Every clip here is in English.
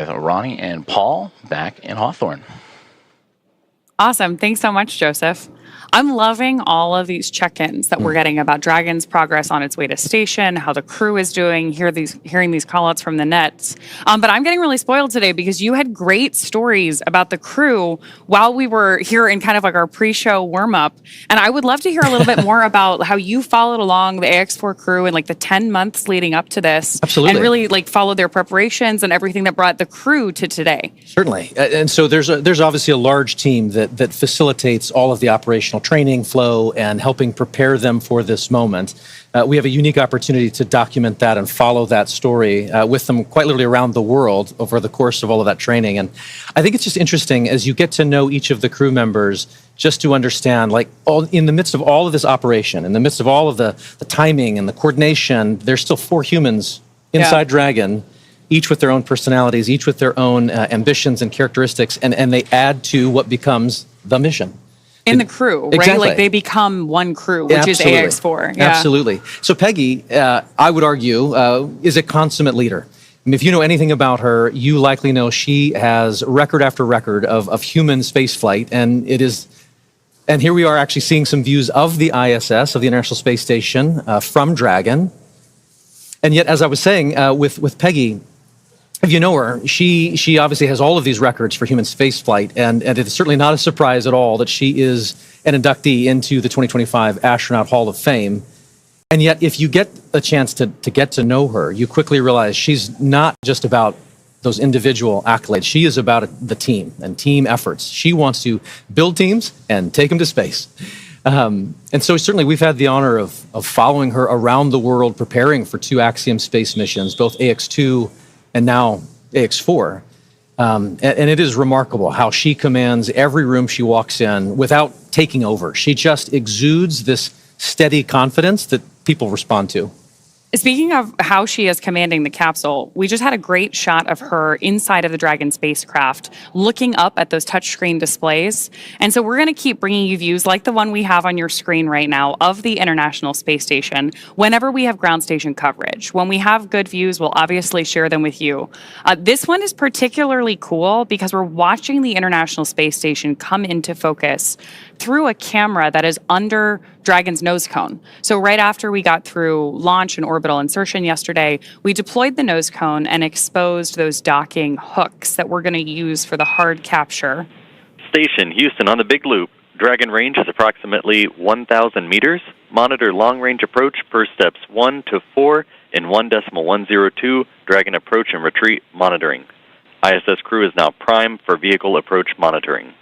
With Ronnie and Paul back in Hawthorne. Awesome. Thanks so much, Joseph. I'm loving all of these check-ins that we're getting about Dragon's progress on its way to station, how the crew is doing, hearing these call-outs from the nets. But I'm getting really spoiled today because you had great stories about the crew while we were here in kind of like our pre-show warm-up. And I would love to hear a little bit more about how you followed along the AX4 crew in like the 10 months leading up to this. Absolutely. And really like followed their preparations and everything that brought the crew to today. Certainly. And so there's obviously a large team that facilitates all of the operational training flow and helping prepare them for this moment. We have a unique opportunity to document that and follow that story with them quite literally around the world over the course of all of that training. And I think it's just interesting as you get to know each of the crew members, just to understand, like, in the midst of all of this operation, in the midst of all of the timing and the coordination, there's still 4 humans inside Dragon, each with their own personalities, each with their own ambitions and characteristics, and they add to what becomes the mission. In the crew, right? Exactly. Like they become one crew, which is AX4. Yeah. Absolutely. So Peggy, I would argue, is a consummate leader. I mean, if you know anything about her, you likely know she has record after record of human spaceflight, and here we are actually seeing some views of the ISS, of the International Space Station, from Dragon. And yet, as I was saying, with Peggy, if you know her, she obviously has all of these records for human spaceflight, and it's certainly not a surprise at all that she is an inductee into the 2025 Astronaut Hall of Fame. And yet, if you get a chance to get to know her, you quickly realize she's not just about those individual accolades. She is about the team and team efforts. She wants to build teams and take them to space. And so certainly we've had the honor of following her around the world, preparing for 2 Axiom space missions, both AX2 and now AX4. And it is remarkable how she commands every room she walks in without taking over. She just exudes this steady confidence that people respond to. Speaking of how she is commanding the capsule, we just had a great shot of her inside of the Dragon spacecraft, looking up at those touchscreen displays. And so we're going to keep bringing you views like the one we have on your screen right now of the International Space Station whenever we have ground station coverage. When we have good views, we'll obviously share them with you. This one is particularly cool because we're watching the International Space Station come into focus through a camera that is under Dragon's nose cone. So right after we got through launch and orbital insertion yesterday, we deployed the nose cone and exposed those docking hooks that we're going to use for the hard capture. Station Houston on the Big Loop. Dragon range is approximately 1,000 meters. Monitor long-range approach per steps 1 to 4 in 1.102 Dragon approach and retreat monitoring. ISS crew is now primed for vehicle approach monitoring.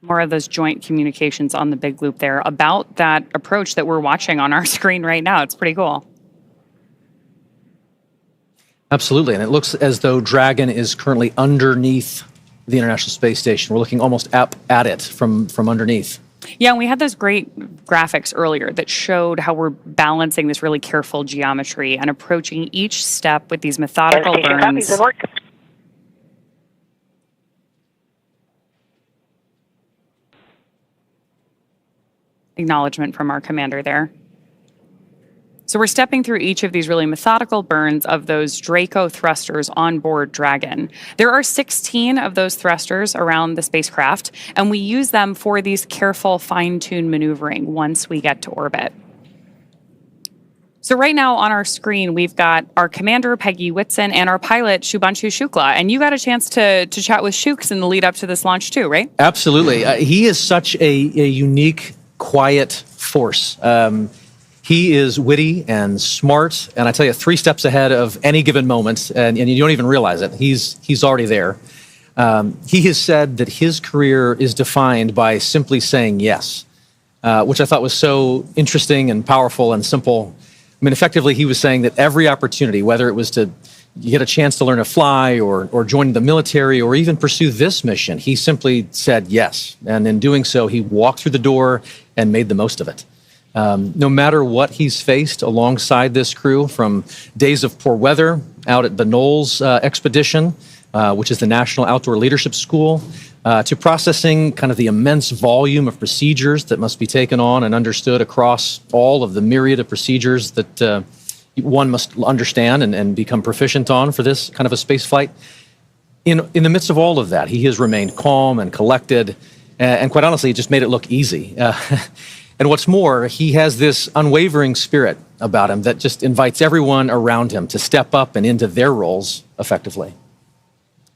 More of those joint communications on the Big Loop there about that approach that we're watching on our screen right now. It's pretty cool. Absolutely, and it looks as though Dragon is currently underneath the International Space Station. We're looking almost up at it from underneath. Yeah, and we had those great graphics earlier that showed how we're balancing this really careful geometry and approaching each step with these methodical burns. Acknowledgement from our commander there. So we're stepping through each of these really methodical burns of those Draco thrusters on board Dragon. There are 16 of those thrusters around the spacecraft, and we use them for these careful, fine-tuned maneuvering once we get to orbit. So right now on our screen, we've got our commander, Peggy Whitson, and our pilot, Shubhanshu Shukla. And you got a chance to chat with Shuks in the lead up to this launch too, right? Absolutely. He is such a unique, quiet force. He is witty and smart, and I tell you, 3 steps ahead of any given moment, and you don't even realize it. He's already there. He has said that his career is defined by simply saying yes, which I thought was so interesting and powerful and simple. I mean, effectively, he was saying that every opportunity, whether it was to get a chance to learn to fly or join the military or even pursue this mission, he simply said yes. And in doing so, he walked through the door and made the most of it. No matter what he's faced alongside this crew, from days of poor weather out at the Knowles expedition, which is the National Outdoor Leadership School, to processing kind of the immense volume of procedures that must be taken on and understood across all of the myriad of procedures that one must understand and become proficient on for this kind of a space flight. In the midst of all of that, he has remained calm and collected, and quite honestly, it just made it look easy. And what's more, he has this unwavering spirit about him that just invites everyone around him to step up and into their roles effectively.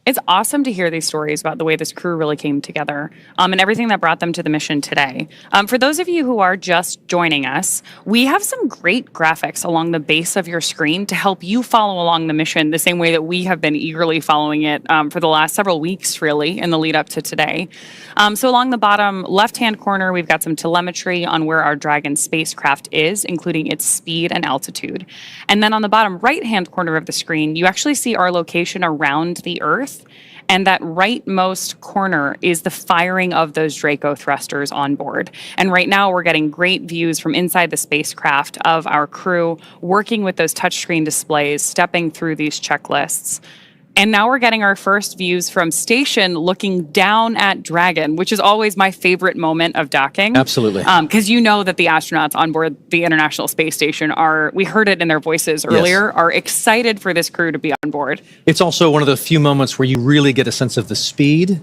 It's awesome to hear these stories about the way this crew really came together and everything that brought them to the mission today. For those of you who are just joining us, we have some great graphics along the base of your screen to help you follow along the mission the same way that we have been eagerly following it for the last several weeks, really, in the lead up to today. So along the bottom left-hand corner, we've got some telemetry on where our Dragon spacecraft is, including its speed and altitude. And then on the bottom right-hand corner of the screen, you actually see our location around the Earth. And that rightmost corner is the firing of those Draco thrusters on board. And right now we're getting great views from inside the spacecraft of our crew working with those touchscreen displays, stepping through these checklists. And now we're getting our first views from station looking down at Dragon, which is always my favorite moment of docking. Absolutely. Because you know that the astronauts on board the International Space Station we heard it in their voices earlier, are excited for this crew to be on board. It's also one of the few moments where you really get a sense of the speed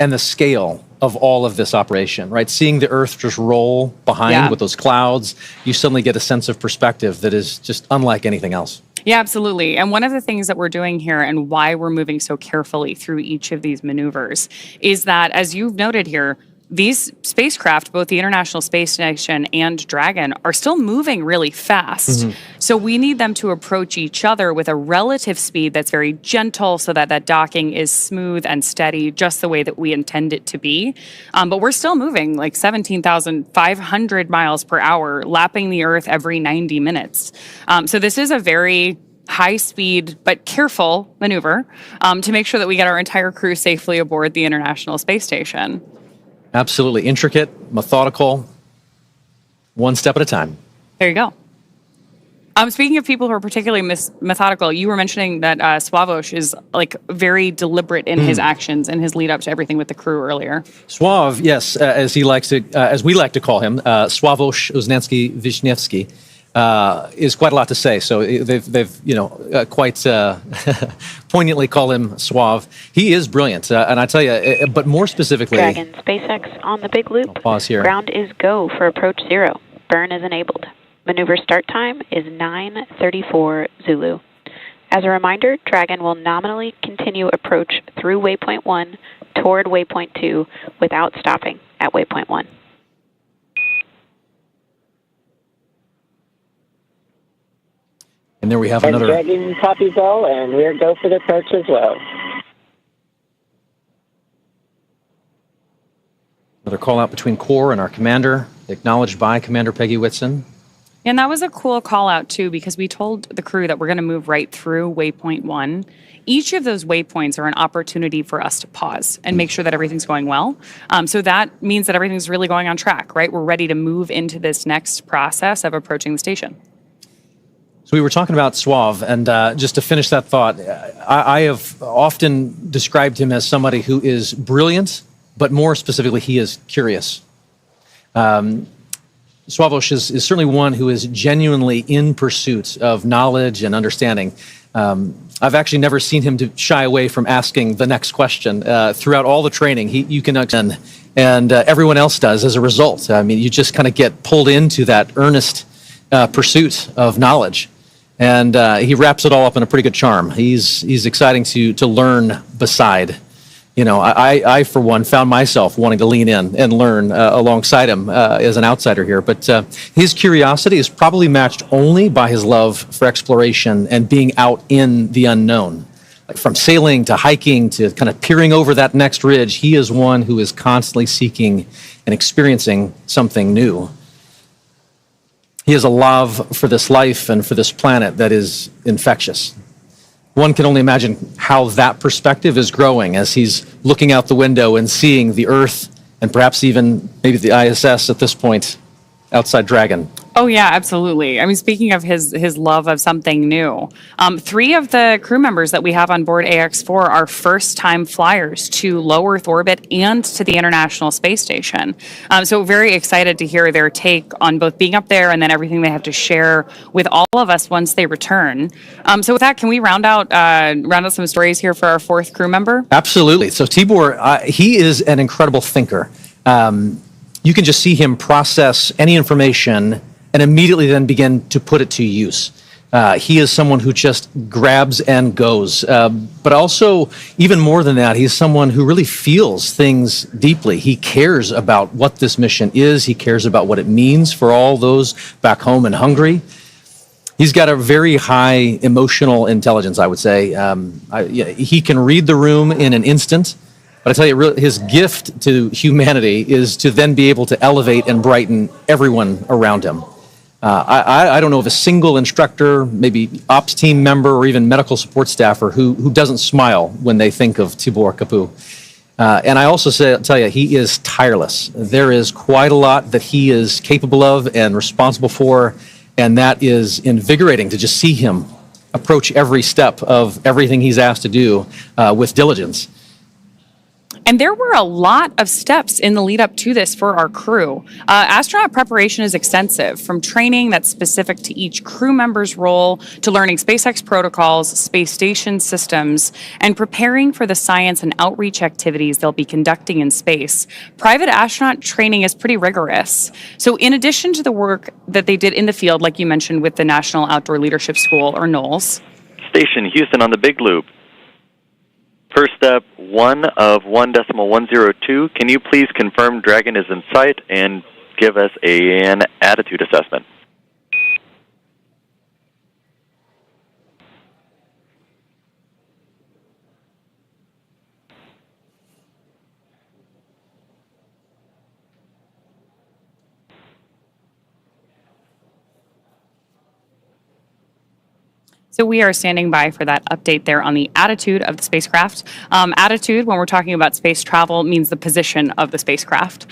and the scale of all of this operation, right? Seeing the Earth just roll behind with those clouds, you suddenly get a sense of perspective that is just unlike anything else. Yeah, absolutely. And one of the things that we're doing here and why we're moving so carefully through each of these maneuvers is that, as you've noted here, these spacecraft, both the International Space Station and Dragon, are still moving really fast. So we need them to approach each other with a relative speed that's very gentle so that that docking is smooth and steady, just the way that we intend it to be. But we're still moving like 17,500 miles per hour, lapping the Earth every 90 minutes. So this is a very high speed but careful maneuver to make sure that we get our entire crew safely aboard the International Space Station. Absolutely intricate, methodical, one step at a time. There you go. Speaking of people who are particularly methodical, you were mentioning that Sławosz is like very deliberate in his actions and his lead up to everything with the crew earlier. Sław, yes, as we like to call him, Sławosz Uznański Wiśniewski, is quite a lot to say. So they've quite poignantly call him Sław. He is brilliant, and I tell you, but more specifically, Dragon SpaceX on the big loop. I'll pause here. Ground is go for approach 0. Burn is enabled. Maneuver start time is 9:34 Zulu. As a reminder, Dragon will nominally continue approach through Waypoint 1 toward Waypoint 2 without stopping at Waypoint 1. And there we have And another. Dragon copies all, and we're go for the approach as well. Another call out between Core and our commander, acknowledged by Commander Peggy Whitson. And that was a cool call out too, because we told the crew that we're going to move right through Waypoint 1. Each of those waypoints are an opportunity for us to pause and make sure that everything's going well. So that means that everything's really going on track, right? We're ready to move into this next process of approaching the station. So we were talking about Sław, and just to finish that thought, I have often described him as somebody who is brilliant, but more specifically, he is curious. Sławosz is certainly one who is genuinely in pursuit of knowledge and understanding. I've actually never seen him to shy away from asking the next question. Throughout all the training, you can and everyone else does as a result. I mean, you just kind of get pulled into that earnest pursuit of knowledge. And he wraps it all up in a pretty good charm. He's exciting to learn beside. You know, I for one, found myself wanting to lean in and learn alongside him as an outsider here. But his curiosity is probably matched only by his love for exploration and being out in the unknown. Like from sailing to hiking to kind of peering over that next ridge, he is one who is constantly seeking and experiencing something new. He has a love for this life and for this planet that is infectious. One can only imagine how that perspective is growing as he's looking out the window and seeing the Earth and perhaps even maybe the ISS at this point outside Dragon. Oh yeah, absolutely. I mean, speaking of his love of something new, three of the crew members that we have on board AX4 are first time flyers to low Earth orbit and to the International Space Station. So very excited to hear their take on both being up there and then everything they have to share with all of us once they return. So with that, can we round out some stories here for our fourth crew member? Absolutely. So Tibor, he is an incredible thinker. You can just see him process any information and immediately then begin to put it to use. He is someone who just grabs and goes. But also, even more than that, he's someone who really feels things deeply. He cares about what this mission is. He cares about what it means for all those back home in Hungary. He's got a very high emotional intelligence, I would say. He can read the room in an instant. But I tell you, his gift to humanity is to then be able to elevate and brighten everyone around him. I don't know of a single instructor, maybe ops team member, or even medical support staffer who doesn't smile when they think of Tibor Kapu. And I also tell you, he is tireless. There is quite a lot that he is capable of and responsible for, and that is invigorating to just see him approach every step of everything he's asked to do with diligence. And there were a lot of steps in the lead up to this for our crew. Astronaut preparation is extensive, from training that's specific to each crew member's role to learning SpaceX protocols, space station systems, and preparing for the science and outreach activities they'll be conducting in space. Private astronaut training is pretty rigorous. So in addition to the work that they did in the field, like you mentioned with the National Outdoor Leadership School, or NOLS. Station Houston on the Big Loop. First step, 1 of 1.102. Can you please confirm Dragon is in sight and give us an attitude assessment? So we are standing by for that update there on the attitude of the spacecraft. Attitude, when we're talking about space travel, means the position of the spacecraft.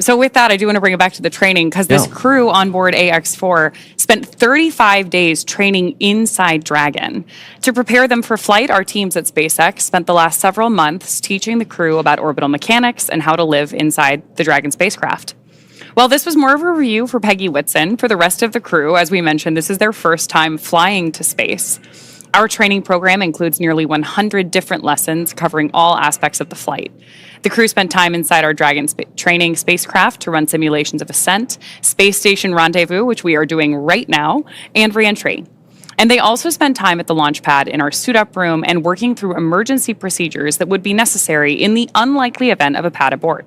So with that, I do want to bring it back to the training, because this crew on board AX4 spent 35 days training inside Dragon. To prepare them for flight, our teams at SpaceX spent the last several months teaching the crew about orbital mechanics and how to live inside the Dragon spacecraft. Well, this was more of a review for Peggy Whitson. For the rest of the crew, as we mentioned, this is their first time flying to space. Our training program includes nearly 100 different lessons covering all aspects of the flight. The crew spent time inside our Dragon training spacecraft to run simulations of ascent, space station rendezvous, which we are doing right now, and reentry. And they also spent time at the launch pad in our suit-up room and working through emergency procedures that would be necessary in the unlikely event of a pad abort.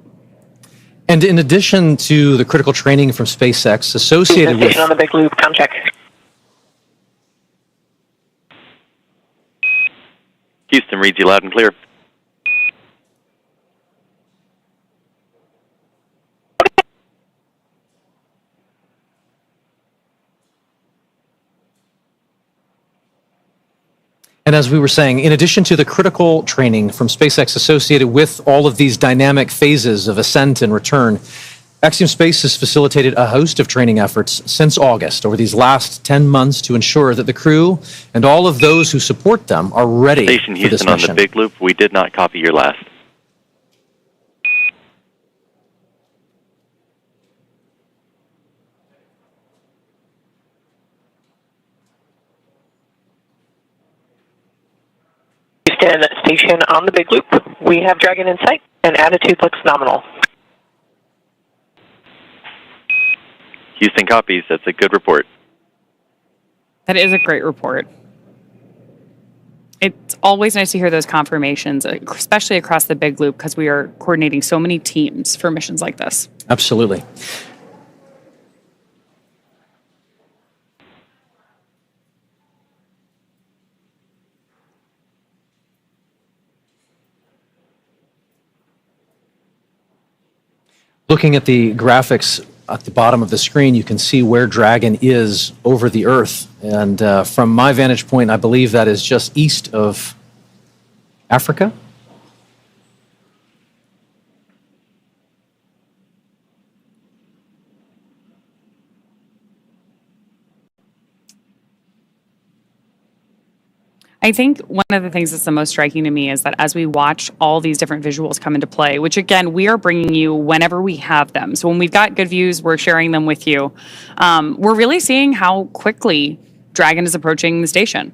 And in addition to the critical training from SpaceX associated with... on the Big Loop, come check. Houston reads you loud and clear. And as we were saying, in addition to the critical training from SpaceX associated with all of these dynamic phases of ascent and return, Axiom Space has facilitated a host of training efforts since August over these last 10 months to ensure that the crew and all of those who support them are ready Station for this Houston on mission. the Big Loop. We did not copy your last. Houston Station on the Big Loop. We have Dragon in sight, and attitude looks nominal. Houston copies. That's a good report. That is a great report. It's always nice to hear those confirmations, especially across the Big Loop, because we are coordinating so many teams for missions like this. Absolutely. Looking at the graphics at the bottom of the screen, you can see where Dragon is over the Earth. And from my vantage point, I believe that is just east of Africa. I think one of the things that's the most striking to me is that as we watch all these different visuals come into play, which again, we are bringing you whenever we have them. So when we've got good views, we're sharing them with you. We're really seeing how quickly Dragon is approaching the station.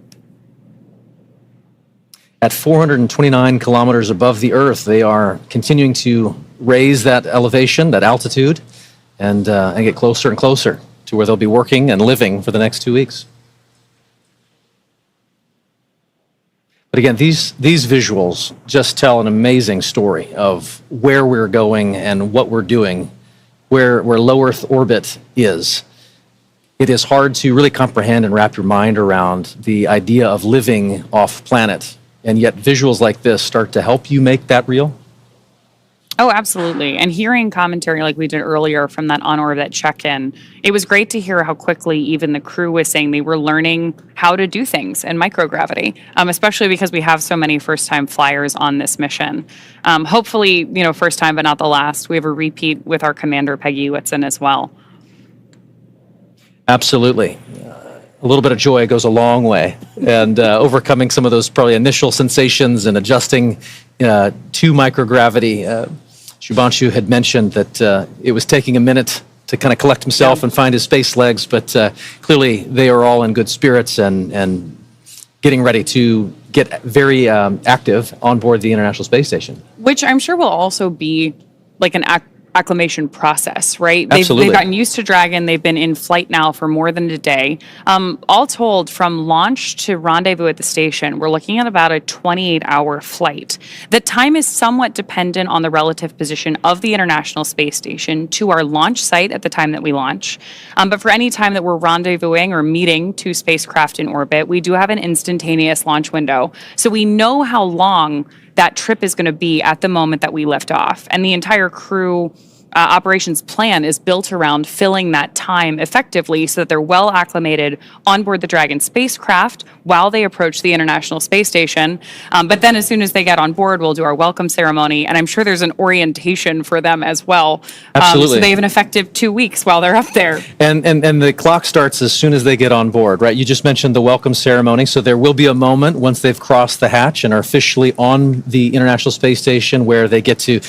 At 429 kilometers above the Earth, they are continuing to raise that elevation, that altitude, and get closer and closer to where they'll be working and living for the next 2 weeks. But again, these visuals just tell an amazing story of where we're going and what we're doing, where low Earth orbit is. It is hard to really comprehend and wrap your mind around the idea of living off planet, and yet visuals like this start to help you make that real. Oh, absolutely. And hearing commentary like we did earlier from that on-orbit check-in, it was great to hear how quickly even the crew was saying they were learning how to do things in microgravity, especially because we have so many first-time flyers on this mission. Hopefully, first time but not the last. We have a repeat with our commander, Peggy Whitson, as well. Absolutely. A little bit of joy goes a long way, and overcoming some of those probably initial sensations and adjusting to microgravity. Shubhanshu had mentioned that it was taking a minute to kind of collect himself and find his space legs, but clearly they are all in good spirits and getting ready to get very active on board the International Space Station. Which I'm sure will also be like an acclimation process, right? Absolutely. They've gotten used to Dragon. They've been in flight now for more than a day. All told, from launch to rendezvous at the station, we're looking at about a 28-hour flight. The time is somewhat dependent on the relative position of the International Space Station to our launch site at the time that we launch. But for any time that we're rendezvousing or meeting two spacecraft in orbit, we do have an instantaneous launch window. So we know how long that trip is going to be at the moment that we lift off. And the entire crew operations plan is built around filling that time effectively so that they're well acclimated on board the Dragon spacecraft while they approach the International Space Station. But then as soon as they get on board, we'll do our welcome ceremony. And I'm sure there's an orientation for them as well. Absolutely. So they have an effective 2 weeks while they're up there. And the clock starts as soon as they get on board, right? You just mentioned the welcome ceremony. So there will be a moment once they've crossed the hatch and are officially on the International Space Station where they get to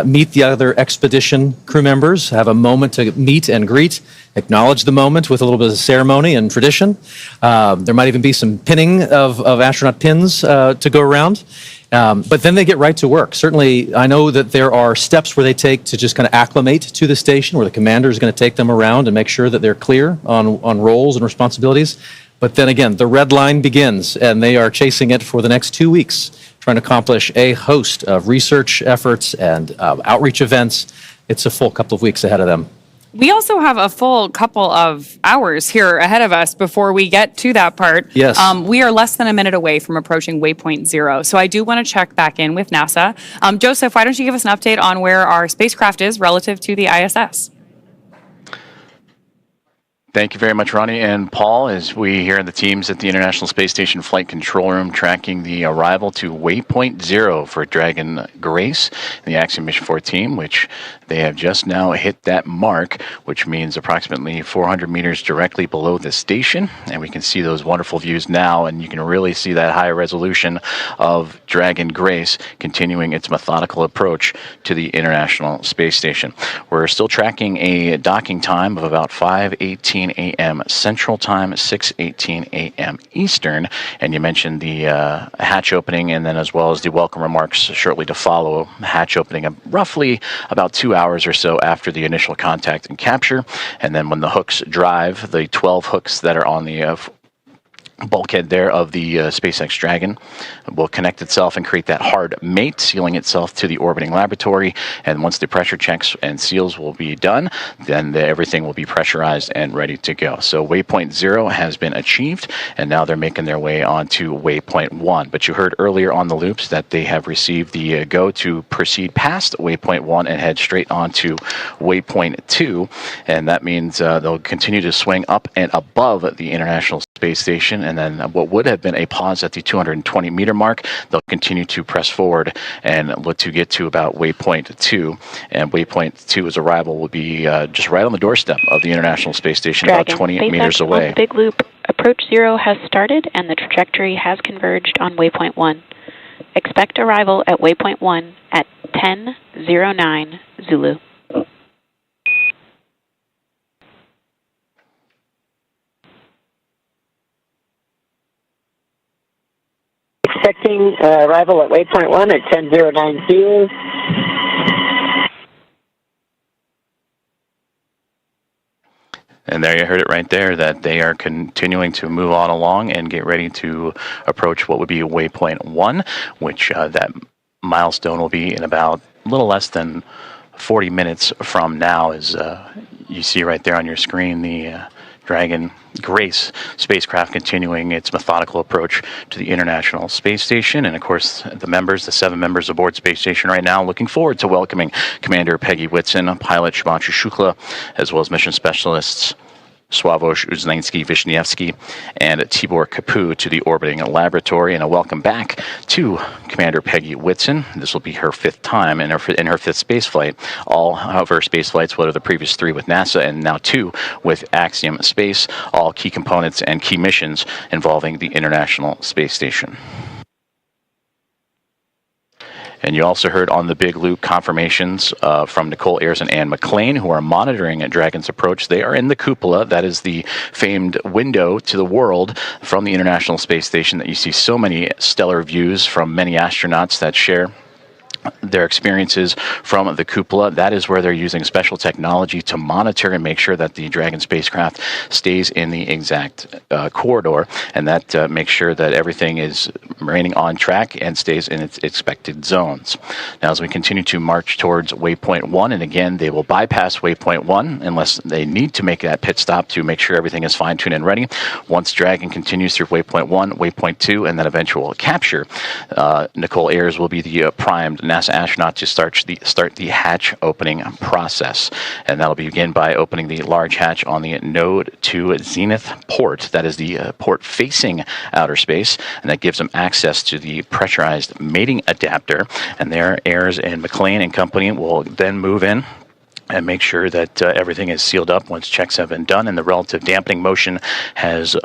meet the other expedition crew members, have a moment to meet and greet, acknowledge the moment with a little bit of ceremony and tradition. There might even be some pinning of astronaut pins to go around. But then they get right to work. Certainly, I know that there are steps where they take to just kind of acclimate to the station, where the commander is going to take them around and make sure that they're clear on roles and responsibilities. But then again, the red line begins, and they are chasing it for the next 2 weeks, trying to accomplish a host of research efforts and outreach events. It's a full couple of weeks ahead of them. We also have a full couple of hours here ahead of us before we get to that part. Yes. We are less than a minute away from approaching Waypoint 0. So I do want to check back in with NASA. Joseph, why don't you give us an update on where our spacecraft is relative to the ISS? Thank you very much, Ronnie and Paul, as we here in the teams at the International Space Station Flight Control Room tracking the arrival to Waypoint 0 for Dragon Grace and the Axiom Mission 4 team, which they have just now hit that mark, which means approximately 400 meters directly below the station. And we can see those wonderful views now, and you can really see that high resolution of Dragon Grace continuing its methodical approach to the International Space Station. We're still tracking a docking time of about 5:18 a.m. Central Time, 6:18 a.m. Eastern. And you mentioned the hatch opening, and then as well as the welcome remarks shortly to follow. Hatch opening of roughly about 2 hours or so after the initial contact and capture. And then when the hooks drive, the 12 hooks that are on the bulkhead there of the SpaceX Dragon will connect itself and create that hard mate, sealing itself to the orbiting laboratory. And once the pressure checks and seals will be done, then everything will be pressurized and ready to go. So Waypoint 0 has been achieved, and now they're making their way on to Waypoint 1. But you heard earlier on the loops that they have received the go to proceed past Waypoint 1 and head straight on to Waypoint 2. And that means they'll continue to swing up and above the International Space Station, and then what would have been a pause at the 220-meter mark, they'll continue to press forward and look to get to about Waypoint 2. And Waypoint 2's arrival will be just right on the doorstep of the International Space Station, Dragon, about 28 SpaceX meters away. on Big Loop Approach 0 has started and the trajectory has converged on Waypoint 1. Expect arrival at Waypoint 1 at 10:09 Zulu. Expecting arrival at Waypoint 1 at 10:09 Zulu. And there you heard it right there, that they are continuing to move on along and get ready to approach what would be Waypoint 1, which that milestone will be in about a little less than 40 minutes from now. As you see right there on your screen, the Dragon Grace spacecraft continuing its methodical approach to the International Space Station. And of course, the 7 members aboard Space Station right now, looking forward to welcoming Commander Peggy Whitson, pilot Shubhanshu Shukla, as well as mission specialists Sławosz Uznański, and Tibor Kapu to the orbiting laboratory. And a welcome back to Commander Peggy Whitson. This will be her 5th time in her 5th space flight. All of her space flights, what are the previous 3 with NASA and now 2 with Axiom Space, all key components and key missions involving the International Space Station. And you also heard on the Big Loop confirmations from Nicole Ayers and Ann McLean, who are monitoring Dragon's approach. They are in the cupola. That is the famed window to the world from the International Space Station that you see so many stellar views from many astronauts that share their experiences from the cupola. That is where they're using special technology to monitor and make sure that the Dragon spacecraft stays in the exact corridor, and that makes sure that everything is remaining on track and stays in its expected zones. Now, as we continue to march towards Waypoint 1, and again, they will bypass Waypoint 1 unless they need to make that pit stop to make sure everything is fine-tuned and ready. Once Dragon continues through Waypoint 1, Waypoint 2, and then eventual capture, Nicole Ayers will be the primed NASA astronaut to start the hatch opening process. And that'll begin by opening the large hatch on the Node 2 Zenith port. That is the port facing outer space, and that gives them access to the pressurized mating adapter. And there, Ayers and McLean and company will then move in and make sure that everything is sealed up once checks have been done and the relative dampening motion has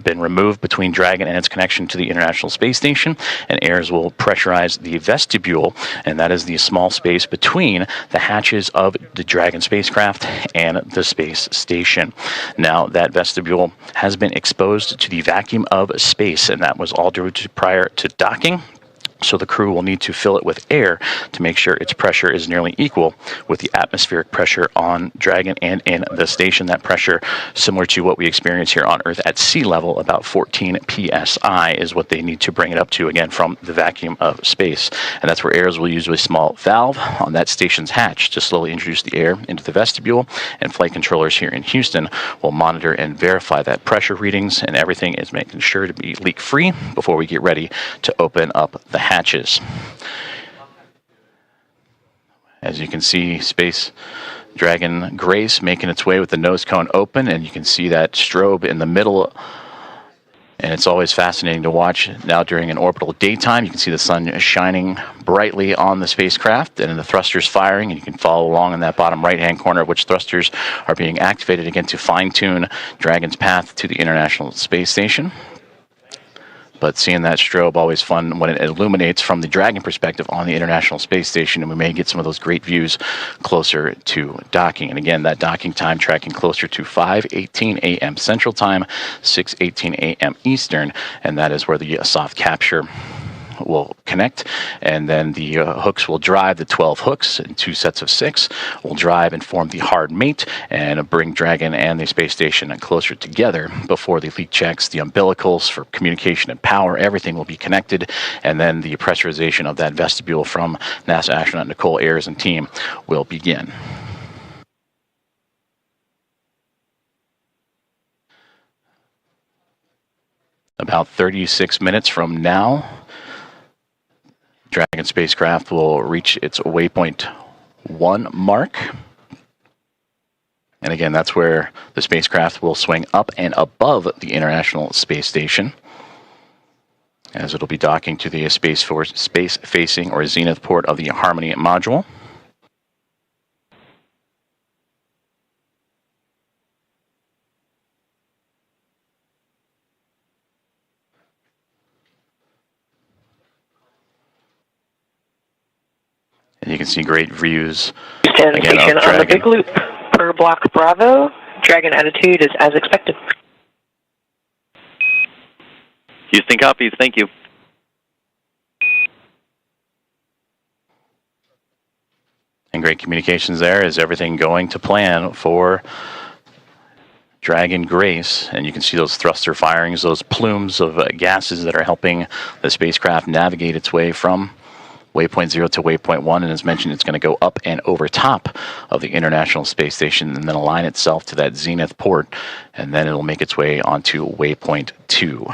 been removed between Dragon and its connection to the International Space Station. And Ayers will pressurize the vestibule, and that is the small space between the hatches of the Dragon spacecraft and the space station. Now, that vestibule has been exposed to the vacuum of space, and that was all due to prior to docking. So the crew will need to fill it with air to make sure its pressure is nearly equal with the atmospheric pressure on Dragon and in the station. That pressure, similar to what we experience here on Earth at sea level, about 14 psi is what they need to bring it up to, again, from the vacuum of space. And that's where Ayers will use a small valve on that station's hatch to slowly introduce the air into the vestibule, and flight controllers here in Houston will monitor and verify that pressure readings, and everything is making sure to be leak-free before we get ready to open up the hatches. As you can see, Space Dragon Grace making its way with the nose cone open, and you can see that strobe in the middle. And it's always fascinating to watch. Now during an orbital daytime, you can see the sun shining brightly on the spacecraft, and the thrusters firing, and you can follow along in that bottom right-hand corner, which thrusters are being activated again to fine-tune Dragon's path to the International Space Station. But seeing that strobe, always fun when it illuminates from the Dragon perspective on the International Space Station, and we may get some of those great views closer to docking. And again, that docking time tracking closer to 5:18 a.m. Central Time, 6:18 a.m. Eastern, and that is where the soft capture will connect, and then the hooks will drive. The 12 hooks in 2 sets of 6 will drive and form the hard mate and bring Dragon and the space station closer together before the leak checks, the umbilicals for communication and power. Everything will be connected, and then the pressurization of that vestibule from NASA astronaut Nicole Ayers and team will begin. About 36 minutes from now, Dragon spacecraft will reach its Waypoint 1 mark. And again, that's where the spacecraft will swing up and above the International Space Station, as it'll be docking to the space-facing or zenith port of the Harmony module. You can see great views. Houston again, station of on the Dragon. big loop per block Bravo. Dragon attitude is as expected. Houston copies. Thank you. And great communications there. Is everything going to plan for Dragon Grace? And you can see those thruster firings, those plumes of gases that are helping the spacecraft navigate its way from Waypoint 0 to Waypoint 1. And as mentioned, it's going to go up and over top of the International Space Station and then align itself to that zenith port. And then it'll make its way onto Waypoint 2.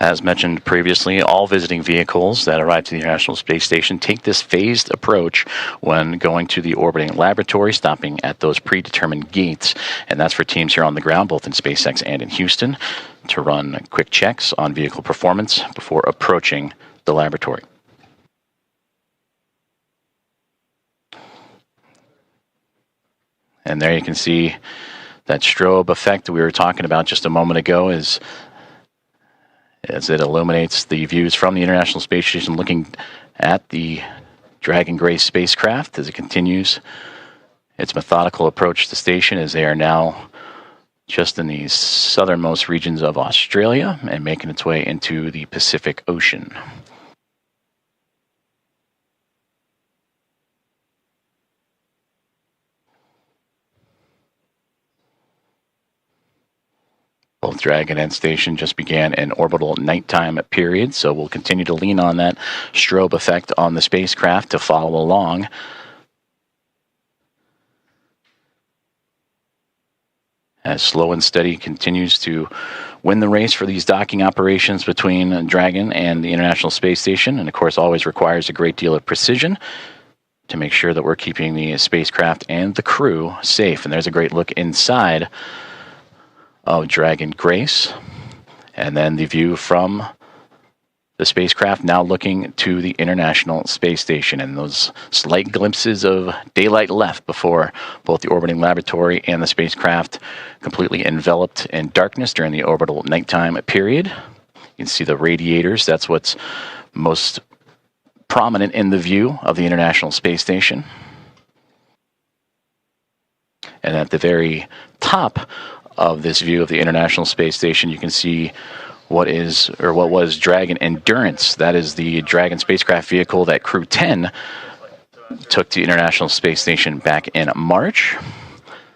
As mentioned previously, all visiting vehicles that arrive to the International Space Station take this phased approach when going to the orbiting laboratory, stopping at those predetermined gates. And that's for teams here on the ground, both in SpaceX and in Houston, to run quick checks on vehicle performance before approaching the laboratory. And there you can see that strobe effect that we were talking about just a moment ago as it illuminates the views from the International Space Station looking at the Dragon Grace spacecraft as it continues its methodical approach to the station, as they are now just in the southernmost regions of Australia and making its way into the Pacific Ocean. Both Dragon and Station just began an orbital nighttime period, so we'll continue to lean on that strobe effect on the spacecraft to follow along. As Slow and Steady continues to win the race for these docking operations between Dragon and the International Space Station, and of course always requires a great deal of precision to make sure that we're keeping the spacecraft and the crew safe. And there's a great look inside of Dragon Grace, and then the view from the spacecraft now looking to the International Space Station, and those slight glimpses of daylight left before both the orbiting laboratory and the spacecraft completely enveloped in darkness during the orbital nighttime period. You can see the radiators. That's what's most prominent in the view of the International Space Station. And at the very top of this view of the International Space Station, you can see what was Dragon Endurance. That is the Dragon spacecraft vehicle that Crew 10 took to the International Space Station back in March.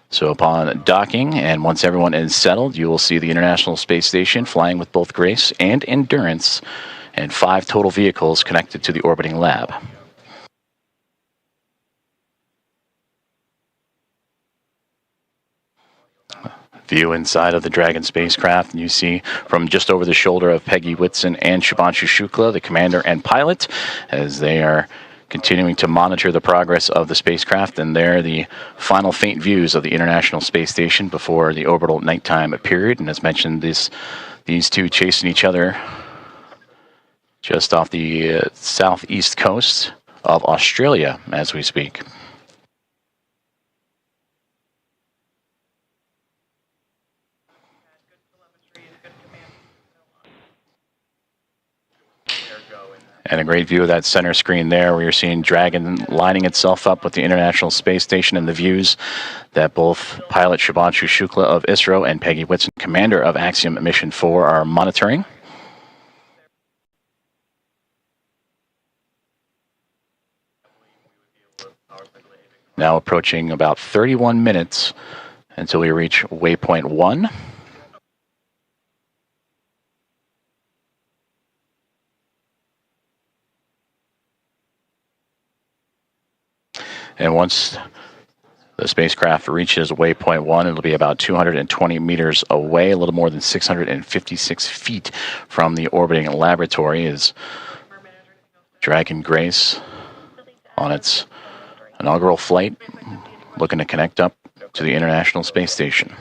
So upon docking, and once everyone is settled, you will see the International Space Station flying with both Grace and Endurance, and 5 total vehicles connected to the orbiting lab. View inside of the Dragon spacecraft, and you see from just over the shoulder of Peggy Whitson and Shubhanshu Shukla, the commander and pilot, as they are continuing to monitor the progress of the spacecraft. And there, the final faint views of the International Space Station before the orbital nighttime period. And as mentioned, these two chasing each other just off the southeast coast of Australia as we speak. And a great view of that center screen there, where you're seeing Dragon lining itself up with the International Space Station, and the views that both pilot Shubhanshu Shukla of ISRO and Peggy Whitson, commander of Axiom Mission 4, are monitoring. Now approaching about 31 minutes until we reach Waypoint 1. And once the spacecraft reaches Waypoint 1, it'll be about 220 meters away, a little more than 656 feet from the orbiting laboratory, as Dragon Grace on its inaugural flight, looking to connect up to the International Space Station.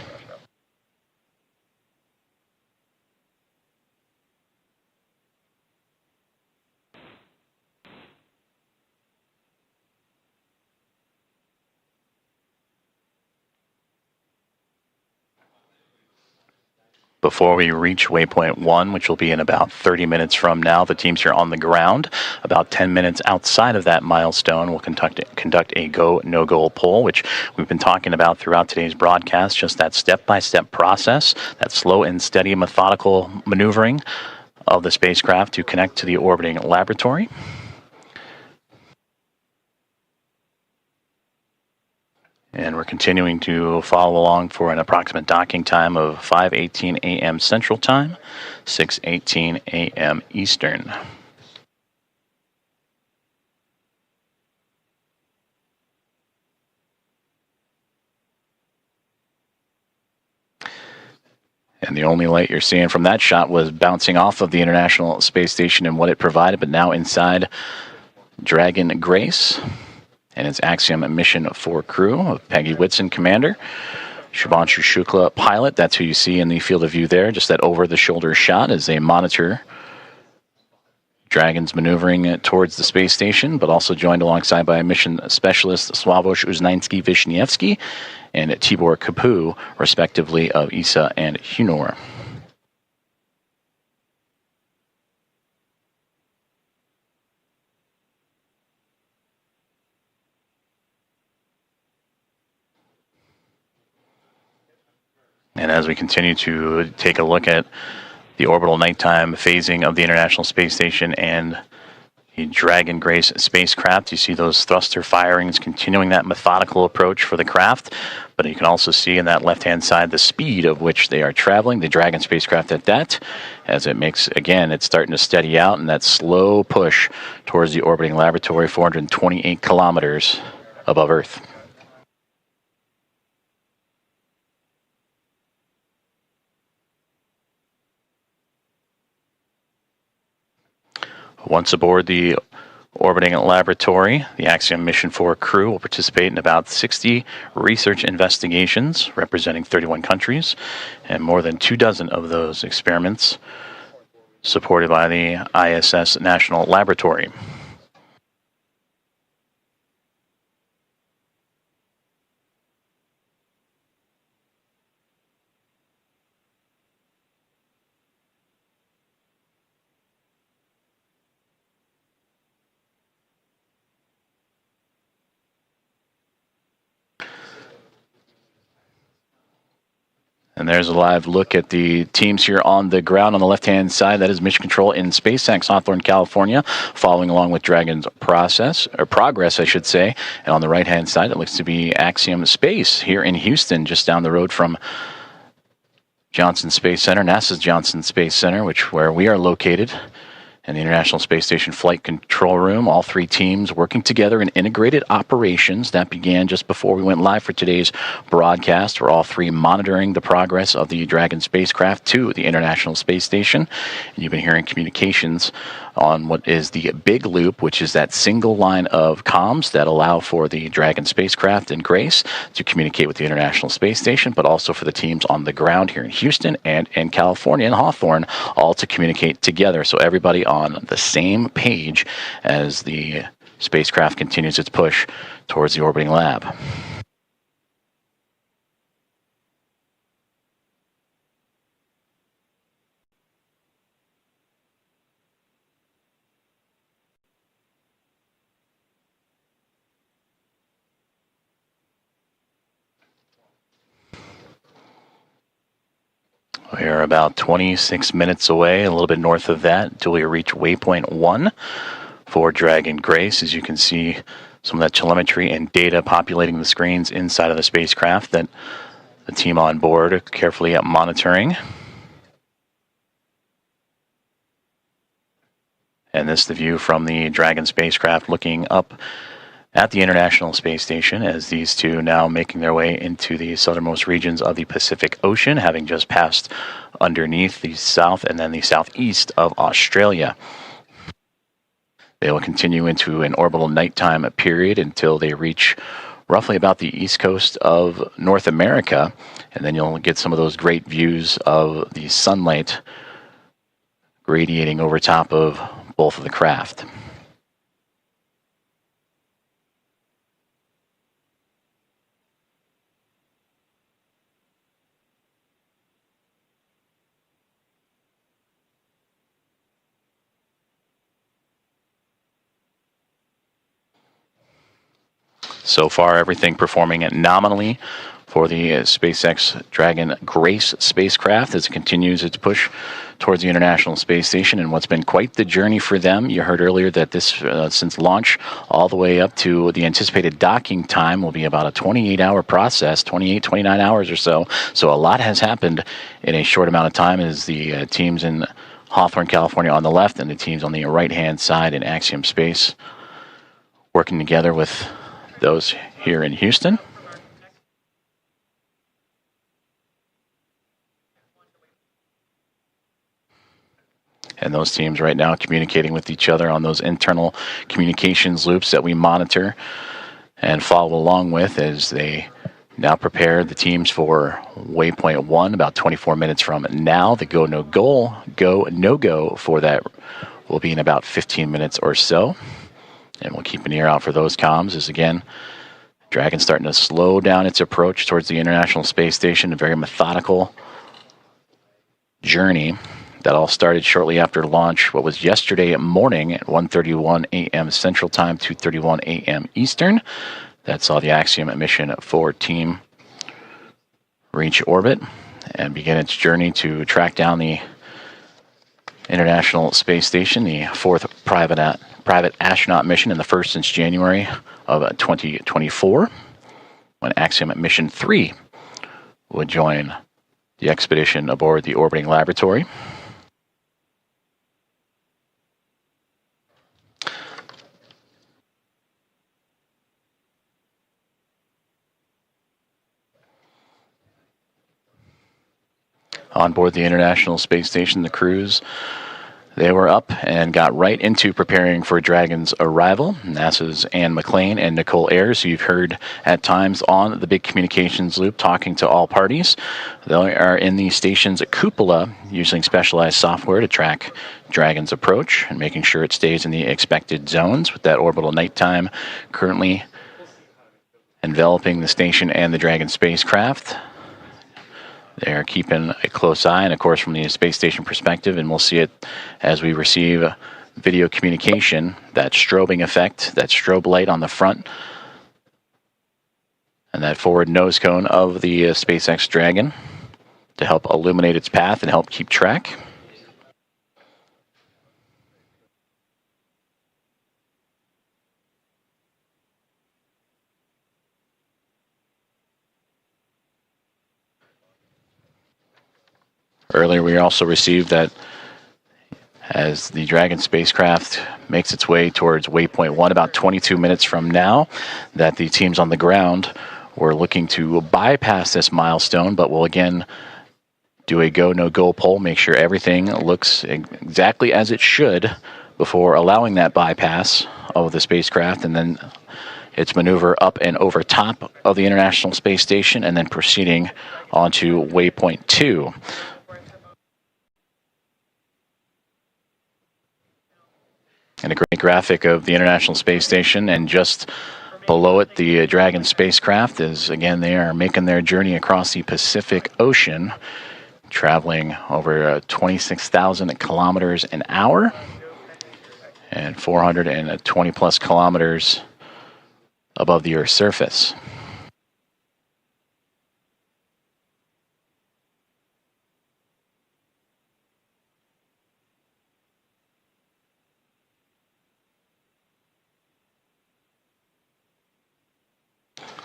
before we reach Waypoint 1, which will be in about 30 minutes from now. The teams here on the ground, about 10 minutes outside of that milestone, will conduct a go, no-go poll, which we've been talking about throughout today's broadcast, just that step-by-step process, that slow and steady methodical maneuvering of the spacecraft to connect to the orbiting laboratory. And we're continuing to follow along for an approximate docking time of 5:18 a.m. Central Time, 6:18 a.m. Eastern. And the only light you're seeing from that shot was bouncing off of the International Space Station and what it provided, but now inside Dragon Grace and its Axiom Mission 4 crew of Peggy Whitson, commander, Shubhanshu Shukla, pilot. That's who you see in the field of view there, just that over-the-shoulder shot as they monitor Dragon's maneuvering towards the space station, but also joined alongside by mission specialist Sławosz Uznański and Tibor Kapu, respectively, of ESA and HUNOR. And as we continue to take a look at the orbital nighttime phasing of the International Space Station and the Dragon Grace spacecraft, you see those thruster firings continuing that methodical approach for the craft, but you can also see in that left-hand side the speed of which they are traveling, the Dragon spacecraft at that, as it makes, again, it's starting to steady out in that slow push towards the orbiting laboratory, 428 kilometers above Earth. Once aboard the orbiting laboratory, the Axiom Mission 4 crew will participate in about 60 research investigations representing 31 countries, and more than 24 of those experiments supported by the ISS National Laboratory. And there's a live look at the teams here on the ground on the left-hand side. That is Mission Control in SpaceX, Hawthorne, California, following along with Dragon's progress, I should say. And on the right-hand side, it looks to be Axiom Space here in Houston, just down the road from Johnson Space Center, NASA's Johnson Space Center, where we are located. And the International Space Station Flight Control Room, all three teams working together in integrated operations. That began just before we went live for today's broadcast. We're all three monitoring the progress of the Dragon spacecraft to the International Space Station. And you've been hearing communications on what is the big loop, which is that single line of comms that allow for the Dragon spacecraft and Grace to communicate with the International Space Station, but also for the teams on the ground here in Houston and in California and Hawthorne, all to communicate together. So everybody on the same page as the spacecraft continues its push towards the orbiting lab. We are about 26 minutes away, a little bit north of that, until we reach Waypoint 1 for Dragon Grace. As you can see, some of that telemetry and data populating the screens inside of the spacecraft that the team on board are carefully monitoring. And this is the view from the Dragon spacecraft looking up at the International Space Station, as these two now making their way into the southernmost regions of the Pacific Ocean, having just passed underneath the south and then the southeast of Australia. They will continue into an orbital nighttime period until they reach roughly about the east coast of North America, and then you'll get some of those great views of the sunlight radiating over top of both of the craft. So far, everything performing nominally for the SpaceX Dragon Grace spacecraft as it continues its push towards the International Space Station, and what's been quite the journey for them. You heard earlier that this, since launch all the way up to the anticipated docking time, will be about a 28-hour process, 29 hours or so. So a lot has happened in a short amount of time as the teams in Hawthorne, California on the left and the teams on the right-hand side in Axiom Space working together with those here in Houston. And those teams right now communicating with each other on those internal communications loops that we monitor and follow along with as they now prepare the teams for Waypoint 1 about 24 minutes from now. The go, no go for that will be in about 15 minutes or so. And we'll keep an ear out for those comms as, again, Dragon starting to slow down its approach towards the International Space Station, a very methodical journey. That all started shortly after launch, what was yesterday morning at 1:31 a.m. Central Time, 2:31 a.m. Eastern. That saw the Axiom Mission 4 team reach orbit and begin its journey to track down the International Space Station, the fourth private astronaut mission and the first since January of 2024, when Axiom Mission 3 would join the expedition aboard the orbiting laboratory. On board the International Space Station, the crews, they were up and got right into preparing for Dragon's arrival. NASA's Anne McClain and Nicole Ayers, who you've heard at times on the big communications loop talking to all parties. They are in the station's cupola using specialized software to track Dragon's approach and making sure it stays in the expected zones with that orbital nighttime currently enveloping the station and the Dragon spacecraft. They're keeping a close eye, and of course from the space station perspective, and we'll see it as we receive video communication, that strobing effect, that strobe light on the front, and that forward nose cone of the SpaceX Dragon to help illuminate its path and help keep track. Earlier, we also received that as the Dragon spacecraft makes its way towards Waypoint 1 about 22 minutes from now, that the teams on the ground were looking to bypass this milestone, but will again do a go, no-go poll, make sure everything looks exactly as it should before allowing that bypass of the spacecraft, and then its maneuver up and over top of the International Space Station, and then proceeding onto Waypoint 2. And a great graphic of the International Space Station, and just below it, the Dragon spacecraft is, again, they are making their journey across the Pacific Ocean, traveling over 26,000 kilometers an hour and 420 plus kilometers above the Earth's surface.